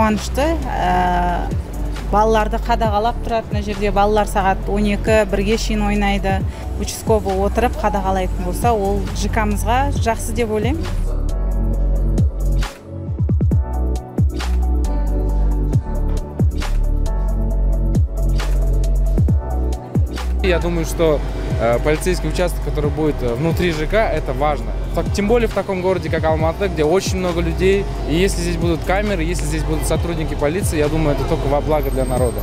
қуанышты. Балаларды қадағалап тұрады. Мына жерде балалар сағат 12-1-ге шейін ойнайды. Участковый отырып қадағалайтын болса, ол ЖК-мызға жақсы деп ойлаймын. Я думаю, что полицейский участок, который будет внутри ЖК, это важно. Тем более в таком городе, как Алматы, где очень много людей. И если здесь будут камеры, если здесь будут сотрудники полиции, я думаю, это только во благо для народа.